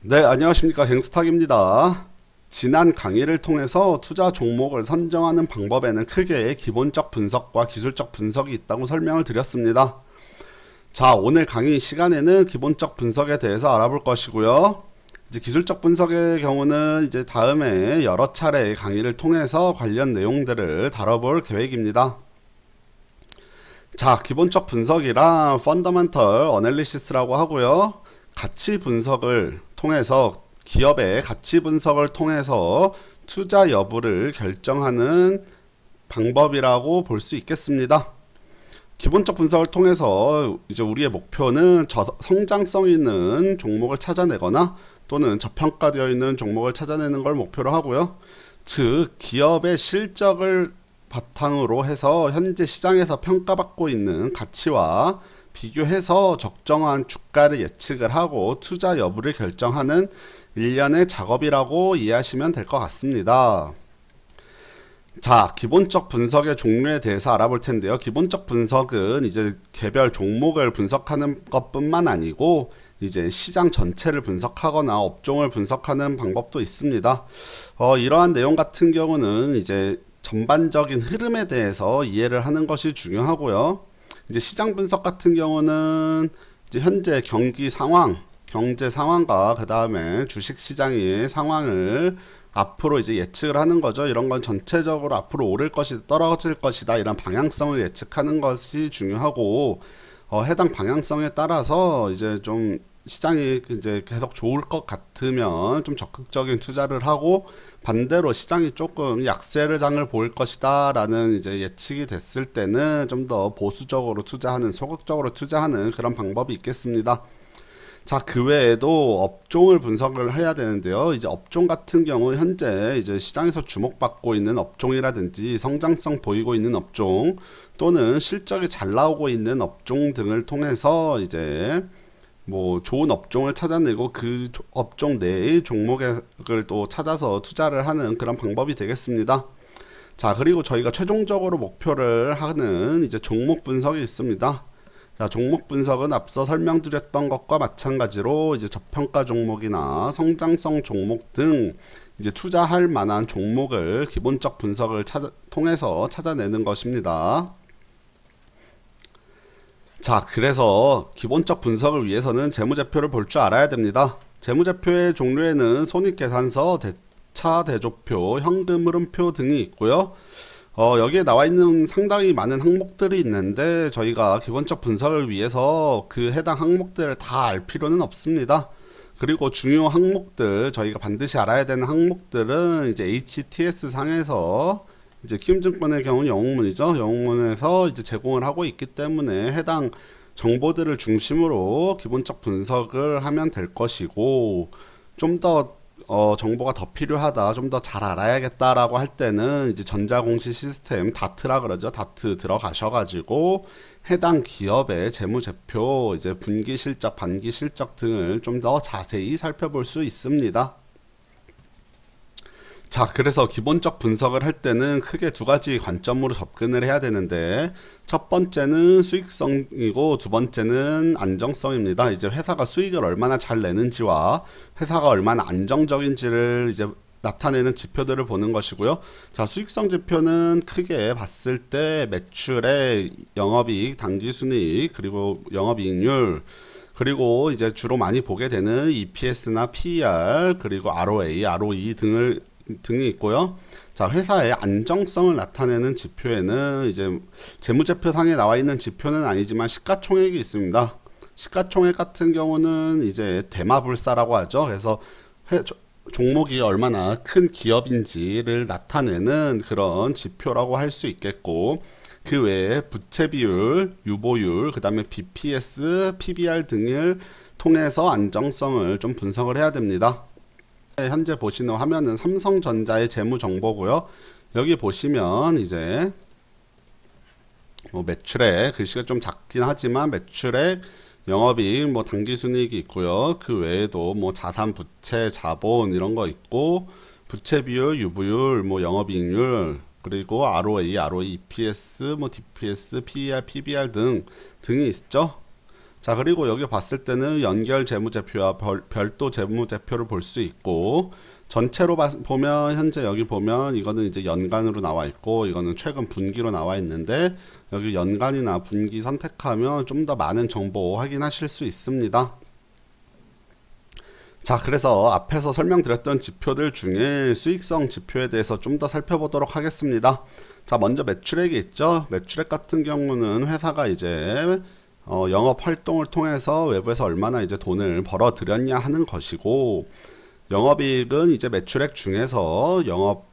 네, 안녕하십니까. 갱스탁입니다. 지난 강의를 통해서 투자 종목을 선정하는 방법에는 크게 기본적 분석과 기술적 분석이 있다고 설명을 드렸습니다. 자, 오늘 강의 시간에는 기본적 분석에 대해서 알아볼 것이고요. 이제 기술적 분석의 경우는 이제 다음에 여러 차례 강의를 통해서 관련 내용들을 다뤄볼 계획입니다. 자, 기본적 분석이랑 펀더멘털 어널리시스라고 하고요. 가치 분석을 통해서 기업의 가치 분석을 통해서 투자 여부를 결정하는 방법이라고 볼 수 있겠습니다. 기본적 분석을 통해서 이제 우리의 목표는 성장성 있는 종목을 찾아내거나 또는 저평가되어 있는 종목을 찾아내는 걸 목표로 하고요. 즉 기업의 실적을 바탕으로 해서 현재 시장에서 평가받고 있는 가치와 비교해서 적정한 주가를 예측을 하고 투자 여부를 결정하는 일련의 작업이라고 이해하시면 될 것 같습니다. 자, 기본적 분석의 종류에 대해서 알아볼 텐데요. 기본적 분석은 이제 개별 종목을 분석하는 것뿐만 아니고 이제 시장 전체를 분석하거나 업종을 분석하는 방법도 있습니다. 이러한 내용 같은 경우는 이제 전반적인 흐름에 대해서 이해를 하는 것이 중요하고요. 이제 시장 분석 같은 경우는 이제 현재 경기 상황, 경제 상황과 그 다음에 주식 시장의 상황을 앞으로 이제 예측을 하는 거죠. 이런 건 전체적으로 앞으로 오를 것이다, 떨어질 것이다 이런 방향성을 예측하는 것이 중요하고 해당 방향성에 따라서 이제 좀 시장이 이제 계속 좋을 것 같으면 좀 적극적인 투자를 하고 반대로 시장이 조금 약세를 장을 보일 것이다 라는 이제 예측이 됐을 때는 좀 더 보수적으로 투자하는 소극적으로 투자하는 그런 방법이 있겠습니다. 자, 그 외에도 업종을 분석을 해야 되는데요. 이제 업종 같은 경우 현재 이제 시장에서 주목받고 있는 업종이라든지 성장성 보이고 있는 업종 또는 실적이 잘 나오고 있는 업종 등을 통해서 이제 뭐 좋은 업종을 찾아내고 그 업종 내의 종목을 또 찾아서 투자를 하는 그런 방법이 되겠습니다. 자, 그리고 저희가 최종적으로 목표를 하는 이제 종목 분석이 있습니다. 자, 종목 분석은 앞서 설명드렸던 것과 마찬가지로 이제 저평가 종목이나 성장성 종목 등 이제 투자할 만한 종목을 기본적 분석을 통해서 찾아내는 것입니다. 자, 그래서 기본적 분석을 위해서는 재무제표를 볼 줄 알아야 됩니다. 재무제표의 종류에는 손익계산서, 대차 대조표, 현금 흐름표 등이 있고요. 여기에 나와 있는 상당히 많은 항목들이 있는데 저희가 기본적 분석을 위해서 그 해당 항목들을 다 알 필요는 없습니다. 그리고 중요 항목들, 저희가 반드시 알아야 되는 항목들은 이제 HTS 상에서 이제 키움증권의 경우는 영웅문이죠. 영웅문에서 이제 제공을 하고 있기 때문에 해당 정보들을 중심으로 기본적 분석을 하면 될 것이고 좀 더 정보가 더 필요하다, 좀 더 잘 알아야겠다라고 할 때는 이제 전자공시 시스템 다트라 그러죠. 다트 들어가셔가지고 해당 기업의 재무제표, 이제 분기 실적, 반기 실적 등을 좀 더 자세히 살펴볼 수 있습니다. 자, 그래서 기본적 분석을 할 때는 크게 두 가지 관점으로 접근을 해야 되는데 첫 번째는 수익성이고 두 번째는 안정성입니다. 이제 회사가 수익을 얼마나 잘 내는지와 회사가 얼마나 안정적인지를 이제 나타내는 지표들을 보는 것이고요. 자, 수익성 지표는 크게 봤을 때 매출액, 영업이익, 당기순이익, 그리고 영업이익률, 그리고 이제 주로 많이 보게 되는 EPS나 PER, 그리고 ROA, ROE 등이 있고요. 자, 회사의 안정성을 나타내는 지표에는 이제 재무제표상에 나와 있는 지표는 아니지만 시가총액이 있습니다. 시가총액 같은 경우는 이제 대마불사라고 하죠. 그래서 종목이 얼마나 큰 기업인지를 나타내는 그런 지표라고 할 수 있겠고, 그 외에 부채 비율, 유보율, 그 다음에 BPS, PBR 등을 통해서 안정성을 좀 분석을 해야 됩니다. 현재 보시는 화면은 삼성전자의 재무 정보고요. 여기 보시면 이제 뭐 매출액, 글씨가 좀 작긴 하지만 매출액, 영업이익, 뭐 당기순이익이 있고요. 그 외에도 뭐 자산, 부채, 자본 이런 거 있고, 부채 비율, 유보율, 뭐 영업이익률, 그리고 ROA, ROE, EPS, 뭐 DPS, PER, PBR 등이 있죠. 자, 그리고 여기 봤을 때는 연결 재무제표와 별도 재무제표를 볼 수 있고, 전체로 보면 현재 여기 보면 이거는 이제 연간으로 나와 있고, 이거는 최근 분기로 나와 있는데, 여기 연간이나 분기 선택하면 좀 더 많은 정보 확인하실 수 있습니다. 자, 그래서 앞에서 설명드렸던 지표들 중에 수익성 지표에 대해서 좀 더 살펴보도록 하겠습니다. 자, 먼저 매출액이 있죠. 매출액 같은 경우는 회사가 이제 영업 활동을 통해서 외부에서 얼마나 이제 돈을 벌어 들였냐 하는 것이고, 영업이익은 이제 매출액 중에서 영업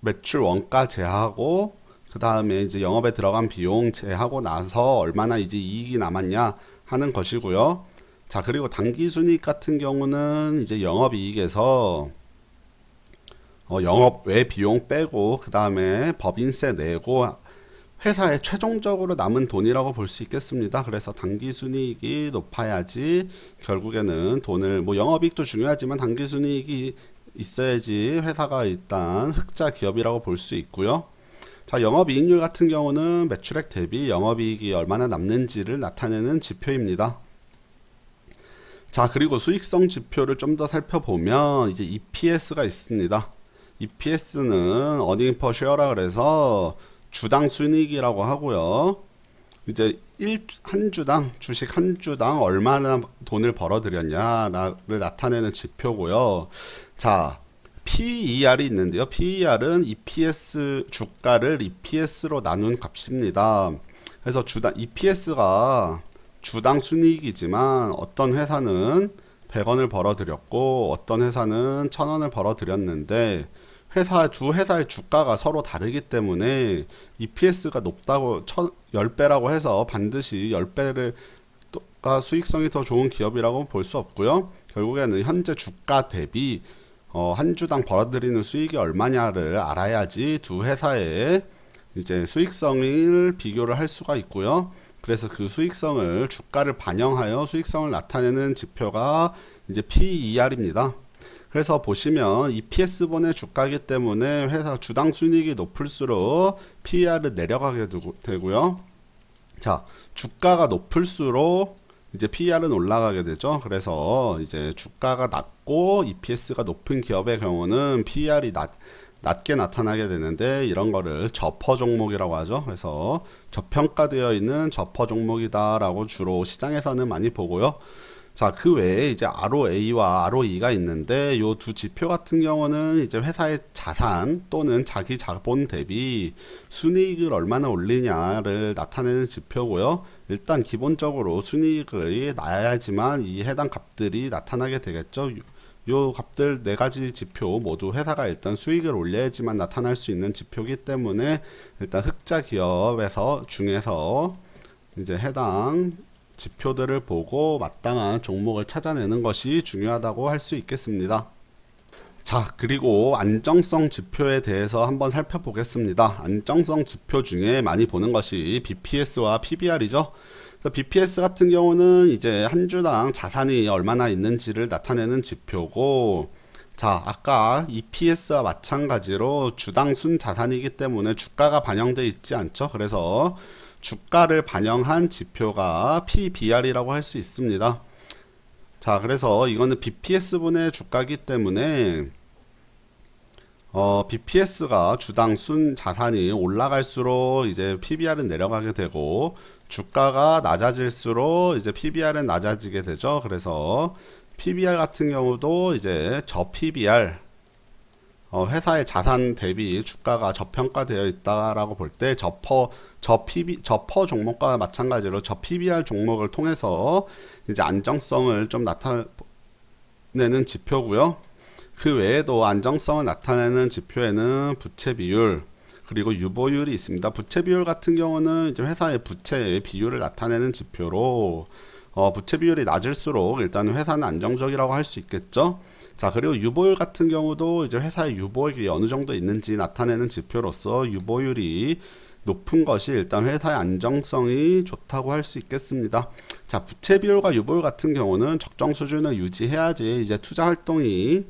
매출 원가 제하고, 그 다음에 이제 영업에 들어간 비용 제하고 나서 얼마나 이제 이익이 남았냐 하는 것이고요. 자, 그리고 당기순이익 같은 경우는 이제 영업이익에서 영업 외 비용 빼고, 그 다음에 법인세 내고 회사에 최종적으로 남은 돈이라고 볼 수 있겠습니다. 그래서 당기순이익이 높아야지 결국에는 돈을, 뭐 영업이익도 중요하지만 당기순이익이 있어야지 회사가 일단 흑자 기업이라고 볼 수 있고요. 자, 영업이익률 같은 경우는 매출액 대비 영업이익이 얼마나 남는지를 나타내는 지표입니다. 자, 그리고 수익성 지표를 좀 더 살펴보면 이제 EPS가 있습니다. EPS는 어닝 퍼 쉐어라 그래서 주당 순이익이라고 하고요. 이제 한 주당, 주식 한 주당 얼마나 돈을 벌어들였냐를 나타내는 지표고요. 자, PER이 있는데요. PER은 EPS, 주가를 EPS로 나눈 값입니다. 그래서 EPS가 주당 순이익이지만 어떤 회사는 100원을 벌어들였고 어떤 회사는 1000원을 벌어들였는데, 두 회사의 주가가 서로 다르기 때문에 EPS가 높다고 10배라고 해서 반드시 10배가 수익성이 더 좋은 기업이라고 볼 수 없고요. 결국에는 현재 주가 대비 한 주당 벌어들이는 수익이 얼마냐를 알아야지 두 회사의 이제 수익성을 비교를 할 수가 있고요. 그래서 그 수익성을, 주가를 반영하여 수익성을 나타내는 지표가 이제 PER입니다. 그래서 보시면 EPS분의 주가이기 때문에 회사 주당 순이익이 높을수록 PER을 내려가게 되고요. 자, 주가가 높을수록 이제 PER은 올라가게 되죠. 그래서 이제 주가가 낮고 EPS가 높은 기업의 경우는 PER이 낮게 나타나게 되는데, 이런 거를 저퍼 종목이라고 하죠. 그래서 저평가되어 있는 저퍼 종목이다라고 주로 시장에서는 많이 보고요. 자, 그 외에 이제 ROA와 ROE가 있는데, 이 두 지표 같은 경우는 이제 회사의 자산 또는 자기 자본 대비 순이익을 얼마나 올리냐를 나타내는 지표고요. 일단 기본적으로 순이익이 나야지만 이 해당 값들이 나타나게 되겠죠. 요 값들 네 가지 지표 모두 회사가 일단 수익을 올려야지만 나타날 수 있는 지표이기 때문에, 일단 흑자 기업에서 중에서 이제 해당 지표들을 보고 마땅한 종목을 찾아내는 것이 중요하다고 할 수 있겠습니다. 자, 그리고 안정성 지표에 대해서 한번 살펴보겠습니다. 안정성 지표 중에 많이 보는 것이 BPS와 PBR이죠. BPS 같은 경우는 이제 한 주당 자산이 얼마나 있는지를 나타내는 지표고, 자, 아까 EPS와 마찬가지로 주당 순 자산이기 때문에 주가가 반영되어 있지 않죠. 그래서 주가를 반영한 지표가 PBR이라고 할 수 있습니다. 자, 그래서 이거는 BPS분의 주가이기 때문에 BPS가 주당 순 자산이 올라갈수록 이제 PBR은 내려가게 되고, 주가가 낮아질수록 이제 PBR은 낮아지게 되죠. 그래서 PBR 같은 경우도 이제 저PBR, 회사의 자산 대비 주가가 저평가되어 있다라고 볼 때 저퍼 종목과 마찬가지로 저PBR 종목을 통해서 이제 안정성을 좀 나타내는 지표고요. 그 외에도 안정성을 나타내는 지표에는 부채 비율, 그리고 유보율이 있습니다. 부채 비율 같은 경우는 이제 회사의 부채의 비율을 나타내는 지표로, 부채 비율이 낮을수록 일단 회사는 안정적이라고 할 수 있겠죠. 자, 그리고 유보율 같은 경우도 이제 회사의 유보액이 어느 정도 있는지 나타내는 지표로서 유보율이 높은 것이 일단 회사의 안정성이 좋다고 할 수 있겠습니다. 자, 부채 비율과 유보율 같은 경우는 적정 수준을 유지해야지 이제 투자 활동이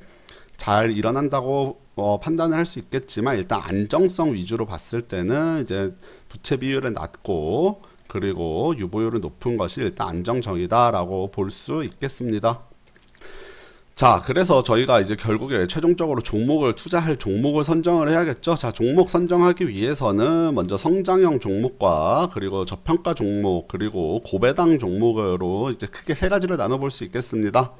잘 일어난다고 판단을 할 수 있겠지만, 일단 안정성 위주로 봤을 때는 이제 부채 비율은 낮고 그리고 유보율이 높은 것이 일단 안정적이다라고 볼 수 있겠습니다. 자, 그래서 저희가 이제 결국에 최종적으로 투자할 종목을 선정을 해야겠죠. 자, 종목 선정하기 위해서는 먼저 성장형 종목과 그리고 저평가 종목 그리고 고배당 종목으로 이제 크게 세 가지를 나눠볼 수 있겠습니다.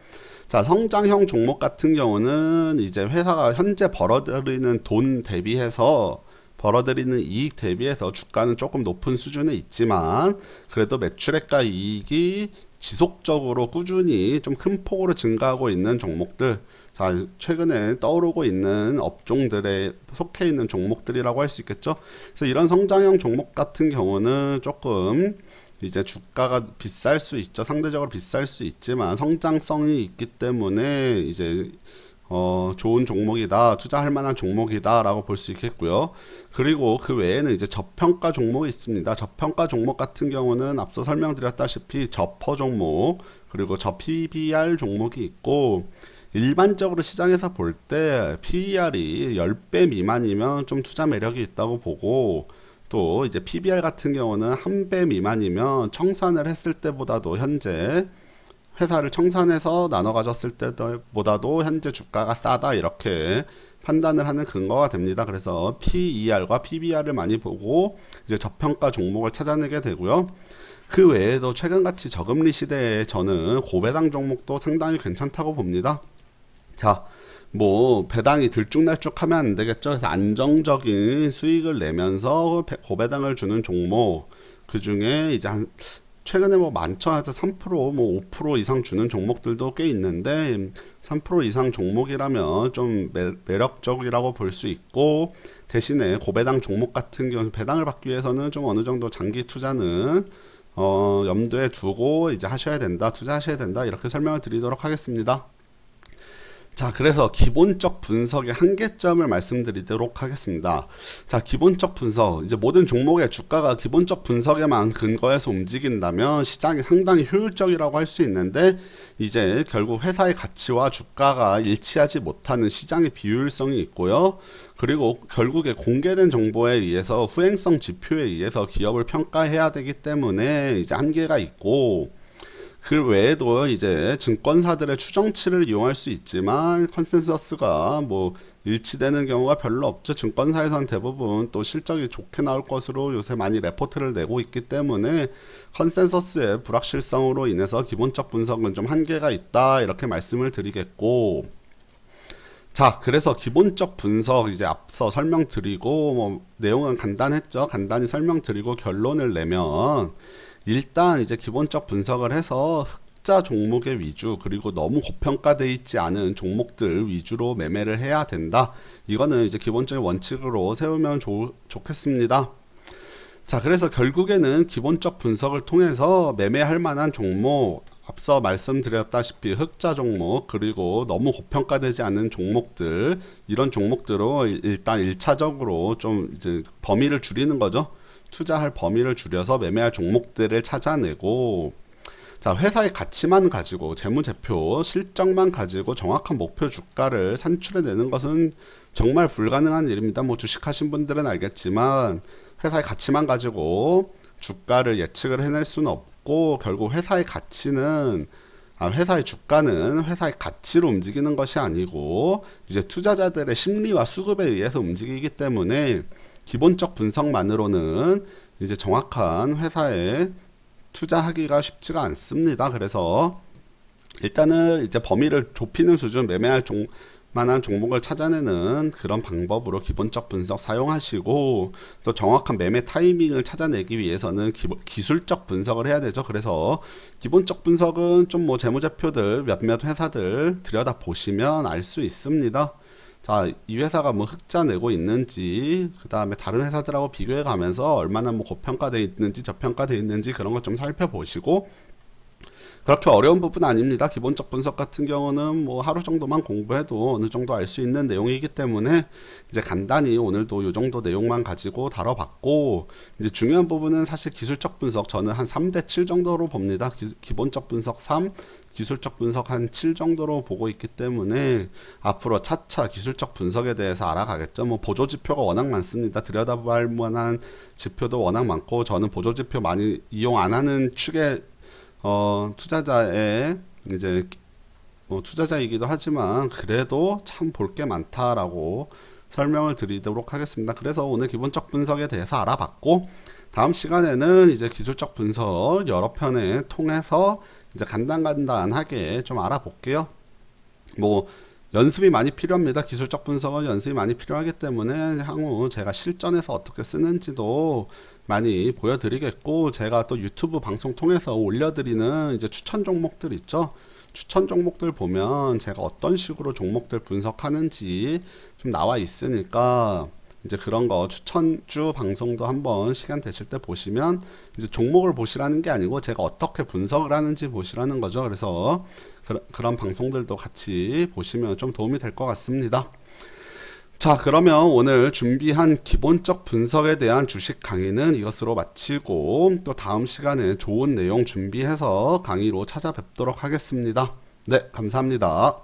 자, 성장형 종목 같은 경우는 이제 회사가 현재 벌어들이는 돈 대비해서 벌어들이는 이익 대비해서 주가는 조금 높은 수준에 있지만 그래도 매출액과 이익이 지속적으로 꾸준히 좀 큰 폭으로 증가하고 있는 종목들, 자, 최근에 떠오르고 있는 업종들에 속해 있는 종목들이라고 할 수 있겠죠. 그래서 이런 성장형 종목 같은 경우는 조금 이제 주가가 비쌀 수 있죠. 상대적으로 비쌀 수 있지만 성장성이 있기 때문에 이제 좋은 종목이다, 투자할 만한 종목이다라고 볼 수 있겠고요. 그리고 그 외에는 이제 저평가 종목이 있습니다. 저평가 종목 같은 경우는 앞서 설명드렸다시피 저퍼 종목 그리고 저PBR 종목이 있고, 일반적으로 시장에서 볼 때 PER이 10배 미만이면 좀 투자 매력이 있다고 보고, 또 이제 PBR 같은 경우는 1배 미만이면 청산을 했을 때보다도 현재 회사를 청산해서 나눠 가졌을 때보다도 현재 주가가 싸다, 이렇게 판단을 하는 근거가 됩니다. 그래서 PER과 PBR을 많이 보고 이제 저평가 종목을 찾아내게 되고요. 그 외에도 최근같이 저금리 시대에 저는 고배당 종목도 상당히 괜찮다고 봅니다. 자, 뭐 배당이 들쭉날쭉하면 안 되겠죠. 그래서 안정적인 수익을 내면서 고배당을 주는 종목, 그 중에 이제 최근에 뭐 많죠. 해서 3%, 뭐 5% 이상 주는 종목들도 꽤 있는데 3% 이상 종목이라면 좀 매력적이라고 볼 수 있고, 대신에 고배당 종목 같은 경우 배당을 받기 위해서는 좀 어느 정도 장기 투자는 염두에 두고 이제 하셔야 된다, 투자하셔야 된다, 이렇게 설명을 드리도록 하겠습니다. 자, 그래서 기본적 분석의 한계점을 말씀드리도록 하겠습니다. 자, 기본적 분석, 이제 모든 종목의 주가가 기본적 분석에만 근거해서 움직인다면 시장이 상당히 효율적이라고 할 수 있는데, 이제 결국 회사의 가치와 주가가 일치하지 못하는 시장의 비효율성이 있고요. 그리고 결국에 공개된 정보에 의해서 후행성 지표에 의해서 기업을 평가해야 되기 때문에 이제 한계가 있고, 그 외에도 이제 증권사들의 추정치를 이용할 수 있지만 컨센서스가 뭐 일치되는 경우가 별로 없죠. 증권사에서는 대부분 또 실적이 좋게 나올 것으로 요새 많이 레포트를 내고 있기 때문에 컨센서스의 불확실성으로 인해서 기본적 분석은 좀 한계가 있다, 이렇게 말씀을 드리겠고, 자, 그래서 기본적 분석 이제 앞서 설명드리고 뭐 내용은 간단했죠. 간단히 설명드리고 결론을 내면, 일단 이제 기본적 분석을 해서 흑자 종목의 위주, 그리고 너무 고평가되어 있지 않은 종목들 위주로 매매를 해야 된다. 이거는 이제 기본적인 원칙으로 세우면 좋겠습니다. 자, 그래서 결국에는 기본적 분석을 통해서 매매할 만한 종목, 앞서 말씀드렸다시피 흑자 종목, 그리고 너무 고평가되지 않은 종목들, 이런 종목들로 일단 1차적으로 좀 이제 범위를 줄이는 거죠. 투자할 범위를 줄여서 매매할 종목들을 찾아내고, 자, 회사의 가치만 가지고 재무제표 실적만 가지고 정확한 목표 주가를 산출해내는 것은 정말 불가능한 일입니다. 뭐 주식하신 분들은 알겠지만 회사의 가치만 가지고 주가를 예측을 해낼 수는 없고, 결국 회사의 가치는 회사의 주가는 회사의 가치로 움직이는 것이 아니고 이제 투자자들의 심리와 수급에 의해서 움직이기 때문에 기본적 분석만으로는 이제 정확한 회사에 투자하기가 쉽지가 않습니다. 그래서 일단은 이제 범위를 좁히는 수준, 매매할 만한 종목을 찾아내는 그런 방법으로 기본적 분석 사용하시고, 또 정확한 매매 타이밍을 찾아내기 위해서는 기술적 분석을 해야 되죠. 그래서 기본적 분석은 좀 뭐 재무제표들 몇몇 회사들 들여다 보시면 알 수 있습니다. 자, 이 회사가 뭐 흑자 내고 있는지, 그 다음에 다른 회사들하고 비교해 가면서 얼마나 뭐 고평가되어 있는지 저평가되어 있는지 그런 것 좀 살펴보시고, 그렇게 어려운 부분 아닙니다. 기본적 분석 같은 경우는 뭐 하루 정도만 공부해도 어느 정도 알 수 있는 내용이기 때문에 이제 간단히 오늘도 이 정도 내용만 가지고 다뤄봤고, 이제 중요한 부분은 사실 기술적 분석 저는 한 3대 7 정도로 봅니다. 기본적 분석 3, 기술적 분석 한 7 정도로 보고 있기 때문에 앞으로 차차 기술적 분석에 대해서 알아가겠죠. 뭐 보조 지표가 워낙 많습니다. 들여다볼 만한 지표도 워낙 많고, 저는 보조 지표 많이 이용 안 하는 축에 투자자의 이제 투자자이기도 하지만 그래도 참 볼 게 많다라고 설명을 드리도록 하겠습니다. 그래서 오늘 기본적 분석에 대해서 알아봤고, 다음 시간에는 이제 기술적 분석 여러 편을 통해서 이제 간단하게 좀 알아볼게요. 뭐 연습이 많이 필요합니다. 기술적 분석은 연습이 많이 필요하기 때문에 향후 제가 실전에서 어떻게 쓰는지도 많이 보여드리겠고, 제가 또 유튜브 방송 통해서 올려드리는 이제 추천 종목들 있죠. 추천 종목들 보면 제가 어떤 식으로 종목들 분석하는지 좀 나와 있으니까 이제 그런 거 추천주 방송도 한번 시간 되실 때 보시면, 이제 종목을 보시라는 게 아니고 제가 어떻게 분석을 하는지 보시라는 거죠. 그래서 그런 방송들도 같이 보시면 좀 도움이 될 것 같습니다. 자, 그러면 오늘 준비한 기본적 분석에 대한 주식 강의는 이것으로 마치고, 또 다음 시간에 좋은 내용 준비해서 강의로 찾아뵙도록 하겠습니다. 네, 감사합니다.